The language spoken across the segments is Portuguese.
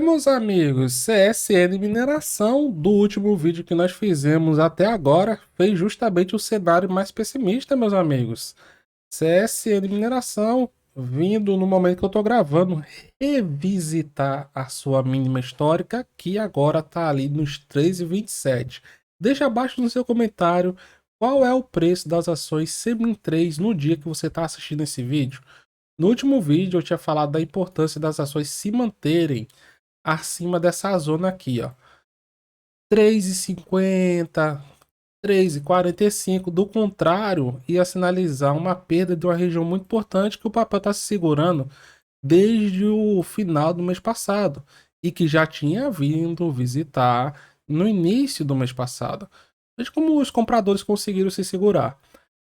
Meus amigos, CSN Mineração, do último vídeo que nós fizemos até agora, fez justamente o cenário mais pessimista, meus amigos. CSN Mineração, vindo no momento que eu tô gravando, revisitar a sua mínima histórica, que agora tá ali nos 3,27. Deixa abaixo no seu comentário qual é o preço das ações Semin3 no dia que você está assistindo esse vídeo. No último vídeo eu tinha falado da importância das ações se manterem acima dessa zona aqui, ó. 3,50, 3,45. Do contrário, ia sinalizar uma perda de uma região muito importante que o papel está se segurando desde o final do mês passado e que já tinha vindo visitar no início do mês passado. Veja como os compradores conseguiram se segurar.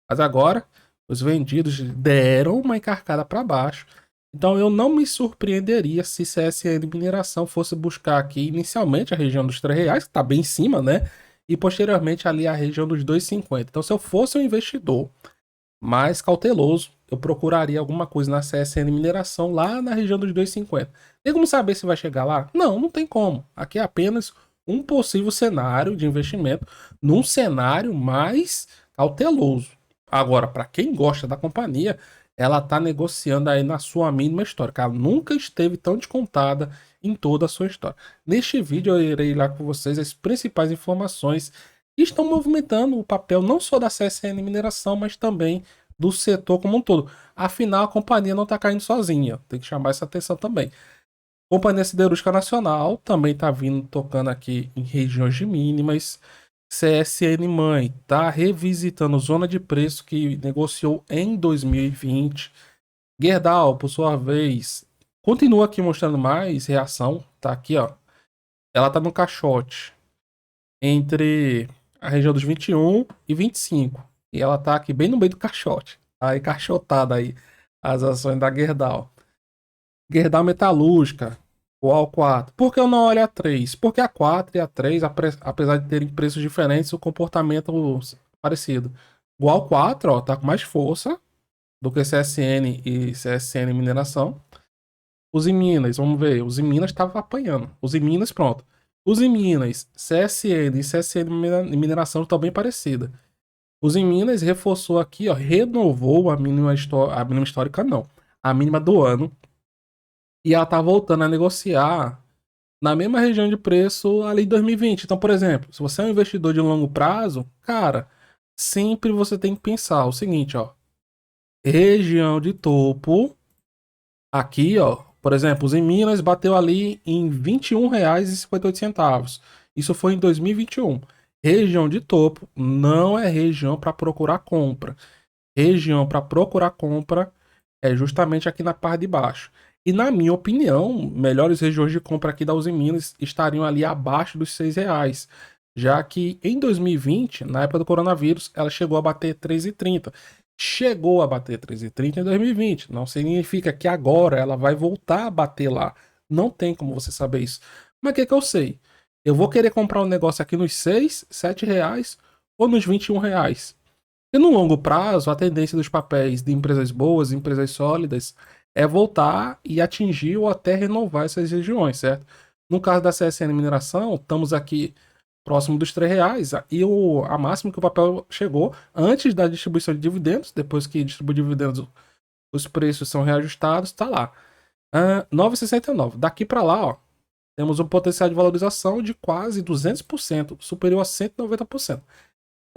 Mas agora, os vendidos deram uma encarcada para baixo. Então eu não me surpreenderia se CSN Mineração fosse buscar aqui inicialmente a região dos R$ 3, que está bem em cima, né? E posteriormente ali a região dos 2,50. Então se eu fosse um investidor mais cauteloso, eu procuraria alguma coisa na CSN Mineração lá na região dos 2,50. Tem como saber se vai chegar lá? Não, não tem como. Aqui é apenas um possível cenário de investimento num cenário mais cauteloso. Agora, para quem gosta da companhia, ela está negociando aí na sua mínima histórica. Ela nunca esteve tão descontada em toda a sua história. Neste vídeo eu irei lá com vocês as principais informações que estão movimentando o papel não só da CSN Mineração, mas também do setor como um todo. Afinal, a companhia não está caindo sozinha. Tem que chamar essa atenção também. Companhia Siderúrgica Nacional também está vindo tocando aqui em regiões de mínimas. CSN Mãe está revisitando zona de preço que negociou em 2020. Gerdau, por sua vez, continua aqui mostrando mais reação. Tá aqui, ó. Ela tá no caixote entre a região dos 21 e 25. E ela tá aqui bem no meio do caixote. Tá encaixotada aí as ações da Gerdau. Gerdau Metalúrgica, o AL4. Por que eu não olho a 3? Porque a 4 e a 3, apesar de terem preços diferentes, o comportamento é parecido. O AL4, ó, tá com mais força do que CSN e CSN Mineração. Os Minas, vamos ver. Os Minas estavam apanhando. Os Minas, pronto. Os Minas, CSN e CSN Mineração estão bem parecidas. Os Minas reforçou aqui, ó, renovou a mínima histórica, não. A mínima do ano. E ela tá voltando a negociar na mesma região de preço ali em 2020. Então, por exemplo, se você é um investidor de longo prazo, cara, sempre você tem que pensar o seguinte, ó. Região de topo, aqui, ó, por exemplo, os em Minas bateu ali em R$ 21,58. Isso foi em 2021. Região de topo não é região para procurar compra. Região para procurar compra é justamente aqui na parte de baixo. E na minha opinião, melhores regiões de compra aqui da Uzi Minas estariam ali abaixo dos R$ 6, já que em 2020, na época do coronavírus, ela chegou a bater 3,30. Chegou a bater 3,30 em 2020. Não significa que agora ela vai voltar a bater lá. Não tem como você saber isso. Mas o que eu sei? Eu vou querer comprar um negócio aqui nos 6, R$ 7 ou nos R$ 21. E no longo prazo, a tendência dos papéis de empresas boas, empresas sólidas, é voltar e atingir ou até renovar essas regiões, certo? No caso da CSN Mineração, estamos aqui próximo dos R$ 3 e a máxima que o papel chegou antes da distribuição de dividendos, depois que distribui dividendos, os preços são reajustados, está lá. 9,69. Daqui para lá, ó, temos um potencial de valorização de quase 200%, superior a 190%.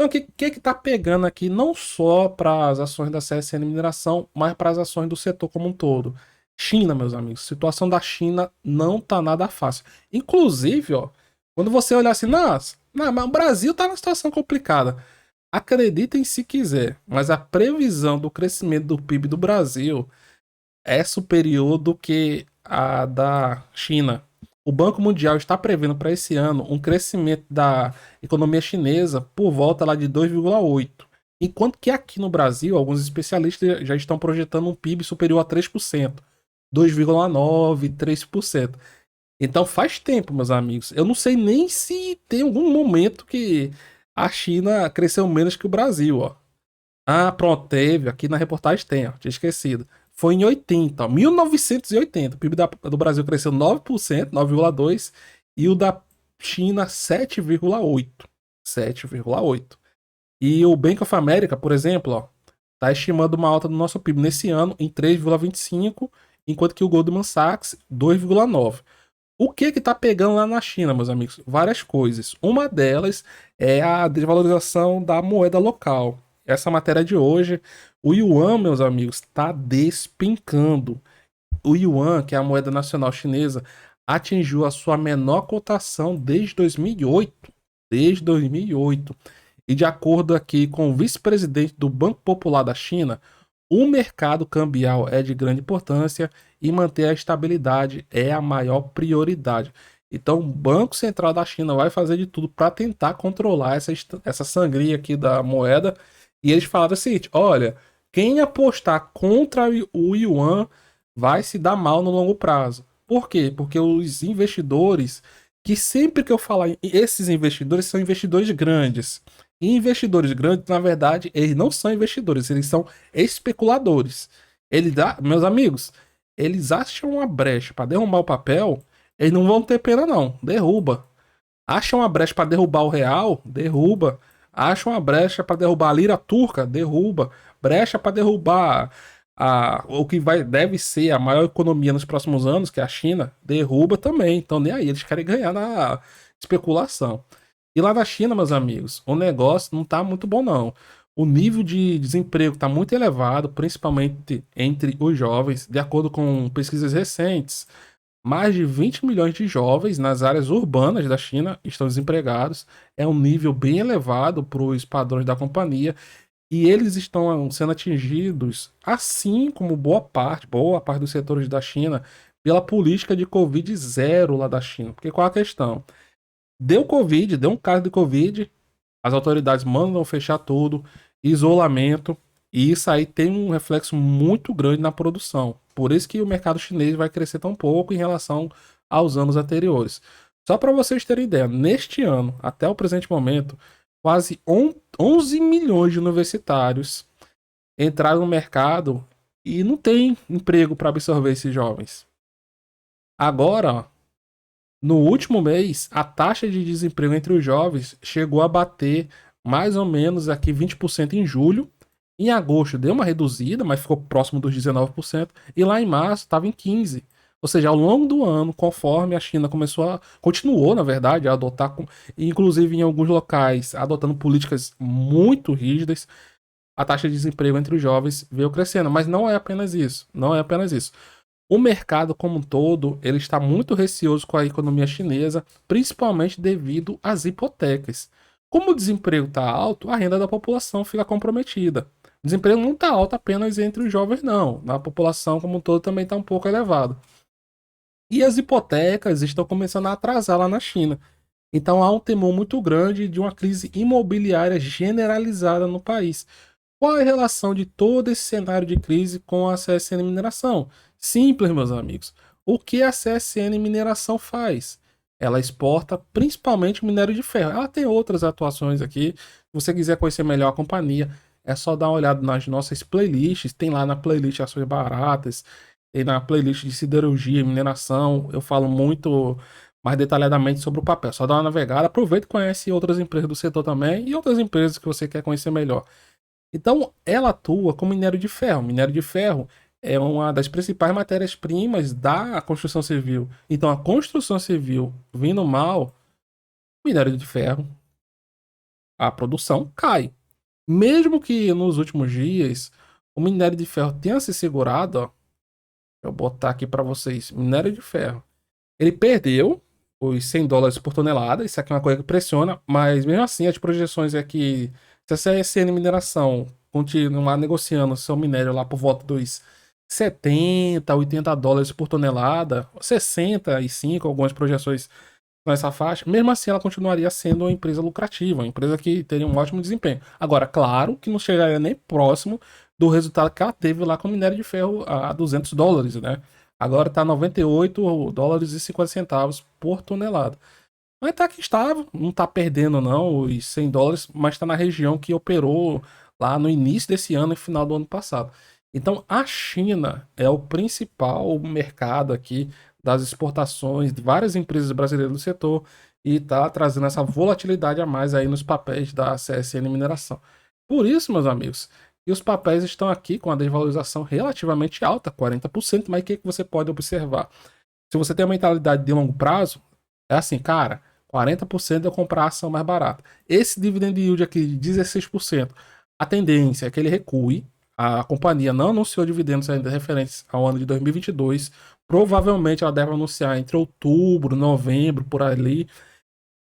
Então, o que tá pegando aqui não só para as ações da CSN Mineração, mas para as ações do setor como um todo? China, meus amigos. A situação da China não tá nada fácil. Inclusive, ó, quando você olhar assim, nossa, não, mas o Brasil tá numa situação complicada. Acreditem se quiser, mas a previsão do crescimento do PIB do Brasil é superior do que a da China. O Banco Mundial está prevendo para esse ano um crescimento da economia chinesa por volta lá de 2,8. Enquanto que aqui no Brasil, alguns especialistas já estão projetando um PIB superior a 3%, 2,9, 3%. Então faz tempo, meus amigos. Eu não sei nem se tem algum momento que a China cresceu menos que o Brasil, ó. Ah, pronto, teve. Aqui na reportagem tem, ó. Tinha esquecido. foi em 80, ó, 1980. O PIB do Brasil cresceu 9%, 9,2%, e o da China 7,8%. 7,8%. E o Bank of America, por exemplo, ó, tá estimando uma alta do nosso PIB nesse ano em 3,25, enquanto que o Goldman Sachs 2,9. O que que tá pegando lá na China, meus amigos? Várias coisas. Uma delas é a desvalorização da moeda local. Essa matéria de hoje, o yuan, meus amigos, está despencando. O yuan, que é a moeda nacional chinesa, atingiu a sua menor cotação desde 2008. Desde 2008. E de acordo aqui com o vice-presidente do Banco Popular da China, o mercado cambial é de grande importância e manter a estabilidade é a maior prioridade. Então, o Banco Central da China vai fazer de tudo para tentar controlar essa sangria aqui da moeda. E eles falaram o seguinte: olha, quem apostar contra o yuan vai se dar mal no longo prazo. Por quê? Porque os investidores, que sempre que eu falar, esses investidores são investidores grandes. E investidores grandes, na verdade, eles não são investidores, eles são especuladores. Meus amigos, eles acham uma brecha para derrubar o papel, eles não vão ter pena não, derruba. Acham uma brecha para derrubar o real, derruba. Acham uma brecha para derrubar a lira turca, derruba. Brecha para derrubar o que deve ser a maior economia nos próximos anos, que é a China, derruba também. Então nem aí, eles querem ganhar na especulação. E lá na China, meus amigos, o negócio não tá muito bom, não. O nível de desemprego está muito elevado, principalmente entre os jovens. De acordo com pesquisas recentes, mais de 20 milhões de jovens nas áreas urbanas da China estão desempregados. É um nível bem elevado para os padrões da companhia. E eles estão sendo atingidos, assim como boa parte dos setores da China, pela política de Covid zero lá da China. Porque qual a questão? Deu Covid, deu um caso de Covid, as autoridades mandam fechar tudo, isolamento, e isso aí tem um reflexo muito grande na produção. Por isso que o mercado chinês vai crescer tão pouco em relação aos anos anteriores. Só para vocês terem ideia, neste ano, até o presente momento, quase 11 milhões de universitários entraram no mercado e não tem emprego para absorver esses jovens. Agora, ó, no último mês, a taxa de desemprego entre os jovens chegou a bater mais ou menos aqui 20% em julho. Em agosto deu uma reduzida, mas ficou próximo dos 19%. E lá em março estava em 15%. Ou seja, ao longo do ano, conforme a China continuou, na verdade, a adotar, inclusive em alguns locais, adotando políticas muito rígidas, a taxa de desemprego entre os jovens veio crescendo. Mas não é apenas isso. Não é apenas isso. O mercado como um todo, ele está muito receoso com a economia chinesa, principalmente devido às hipotecas. Como o desemprego está alto, a renda da população fica comprometida. O desemprego não está alto apenas entre os jovens, não. Na população como um todo também está um pouco elevado. E as hipotecas estão começando a atrasar lá na China. Então há um temor muito grande de uma crise imobiliária generalizada no país. Qual é a relação de todo esse cenário de crise com a CSN Mineração? Simples, meus amigos. O que a CSN Mineração faz? Ela exporta principalmente minério de ferro. Ela tem outras atuações aqui. Se você quiser conhecer melhor a companhia, é só dar uma olhada nas nossas playlists. Tem lá na playlist Ações Baratas, tem na playlist de siderurgia e mineração. Eu falo muito mais detalhadamente sobre o papel. Só dá uma navegada. Aproveita e conhece outras empresas do setor também e outras empresas que você quer conhecer melhor. Então, ela atua com minério de ferro. Minério de ferro é uma das principais matérias-primas da construção civil. Então, a construção civil vindo mal, minério de ferro, a produção cai. Mesmo que nos últimos dias o minério de ferro tenha se segurado, ó, eu vou botar aqui para vocês, minério de ferro. Ele perdeu os $100 por tonelada, isso aqui é uma coisa que pressiona, mas mesmo assim as projeções é que se a CSN Mineração continuar negociando seu minério lá por volta dos 70, $80 por tonelada, 65, algumas projeções nessa faixa, mesmo assim ela continuaria sendo uma empresa lucrativa, uma empresa que teria um ótimo desempenho. Agora, claro que não chegaria nem próximo do resultado que ela teve lá com o minério de ferro a $200, né? Agora está $98,50 por tonelada. Mas tá aqui estável, não tá perdendo não os $100, mas está na região que operou lá no início desse ano e final do ano passado. Então, a China é o principal mercado aqui das exportações de várias empresas brasileiras do setor e está trazendo essa volatilidade a mais aí nos papéis da CSN Mineração. Por isso, meus amigos, que os papéis estão aqui com a desvalorização relativamente alta, 40%, mas o que você pode observar? Se você tem a mentalidade de longo prazo, é assim, cara, 40% eu comprar a ação mais barata. Esse dividend yield aqui de 16%, a tendência é que ele recue. A companhia não anunciou dividendos ainda referentes ao ano de 2022. Provavelmente ela deve anunciar entre outubro, novembro, por ali.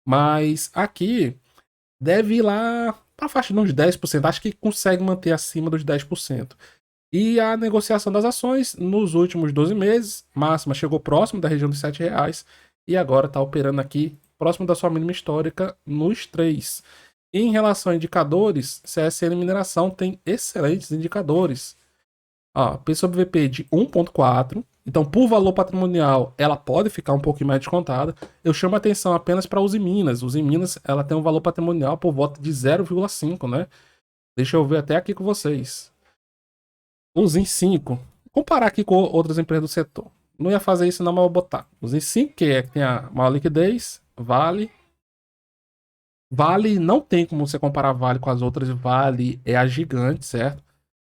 Mas aqui deve ir lá para a faixa de uns 10%. Acho que consegue manter acima dos 10%. E a negociação das ações nos últimos 12 meses, máxima chegou próximo da região dos R$ 7 e agora está operando aqui próximo da sua mínima histórica nos 3. E em relação a indicadores, CSN Mineração tem excelentes indicadores. P sobre VP de 1,4. Então, por valor patrimonial, ela pode ficar um pouquinho mais descontada. Eu chamo a atenção apenas para a Uzi Minas. Uzi Minas, ela tem um valor patrimonial por volta de 0,5, né? Deixa eu ver até aqui com vocês. Os em 5. Comparar aqui com outras empresas do setor. Não ia fazer isso, não, mas eu vou botar. Os em 5, que é que tem a maior liquidez. Vale. Vale não tem como você comparar Vale com as outras. Vale é a gigante, certo?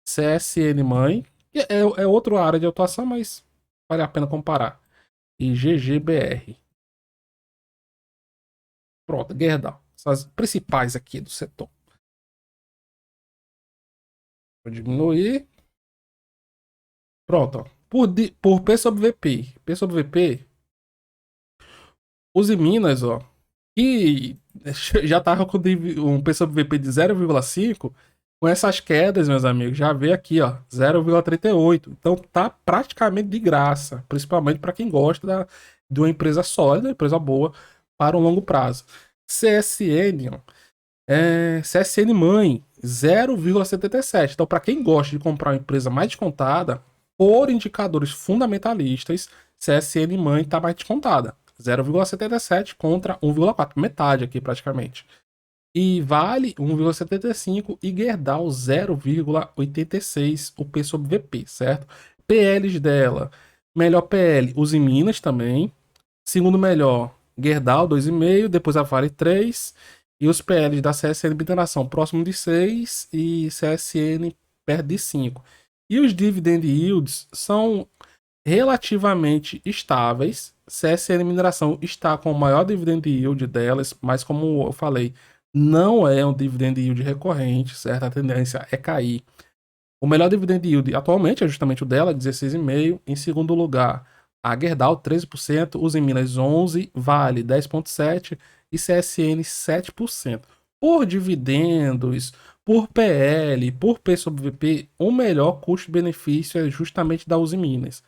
CSN Mãe, que é outra área de atuação, mas vale a pena comparar. E GGBR. Pronto, Gerdau. São as principais aqui do setor. Vou diminuir. Pronto, ó. Por P sobre VP. P sobre VP, Uzi Minas, ó, que já tava com um P sobre VP de 0,5, com essas quedas, meus amigos, já vê aqui, ó, 0,38. Então tá praticamente de graça, principalmente para quem gosta de uma empresa sólida, uma empresa boa para um longo prazo. CSN, ó, CSN mãe, 0,77. Então, para quem gosta de comprar uma empresa mais descontada, por indicadores fundamentalistas, CSN mãe está mais descontada. 0,77 contra 1,4, metade aqui praticamente. E Vale 1,75 e Gerdau 0,86 o P sobre VP, certo? PLs dela, melhor PL, Uzi Minas também. Segundo melhor, Gerdau 2,5, depois a Vale 3. E os PLs da CSN Mineração próximo de 6 e CSN perto de 5. E os dividend yields são relativamente estáveis. CSN Mineração está com o maior dividend yield delas, mas como eu falei, não é um dividend yield recorrente, certo? A tendência é cair. O melhor dividend yield atualmente é justamente o dela, 16,5%. Em segundo lugar, a Gerdau, 13%, Uzi Minas, 11%, Vale, 10,7% e CSN, 7%. Por dividendos, por PL, por P sobre VP, o melhor custo-benefício é justamente da Uzi Minas.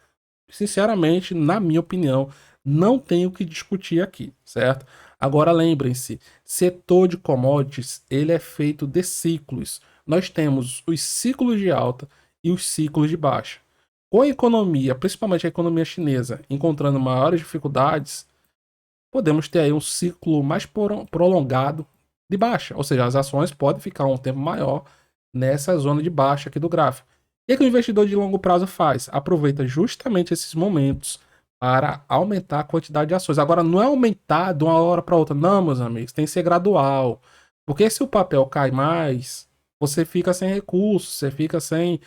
Sinceramente, na minha opinião, não tem o que discutir aqui, certo? Agora lembrem-se, setor de commodities, ele é feito de ciclos. Nós temos os ciclos de alta e os ciclos de baixa. Com a economia, principalmente a economia chinesa, encontrando maiores dificuldades, podemos ter aí um ciclo mais prolongado de baixa, ou seja, as ações podem ficar um tempo maior nessa zona de baixa aqui do gráfico. O que o investidor de longo prazo faz? Aproveita justamente esses momentos para aumentar a quantidade de ações. Agora, não é aumentar de uma hora para outra, não, meus amigos, tem que ser gradual. Porque se o papel cai mais, você fica sem recursos, você fica sem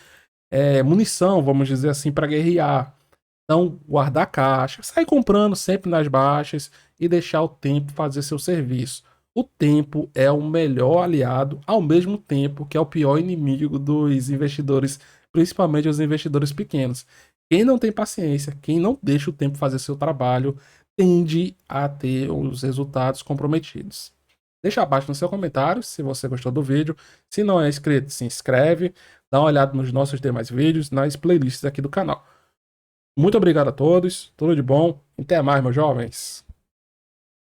munição, vamos dizer assim, para guerrear. Então, guardar caixa, sair comprando sempre nas baixas e deixar o tempo fazer seu serviço. O tempo é o melhor aliado, ao mesmo tempo que é o pior inimigo dos investidores, principalmente os investidores pequenos. Quem não tem paciência, quem não deixa o tempo fazer seu trabalho, tende a ter os resultados comprometidos. Deixa abaixo no seu comentário se você gostou do vídeo. Se não é inscrito, se inscreve. Dá uma olhada nos nossos demais vídeos, nas playlists aqui do canal. Muito obrigado a todos, tudo de bom, até mais, meus jovens.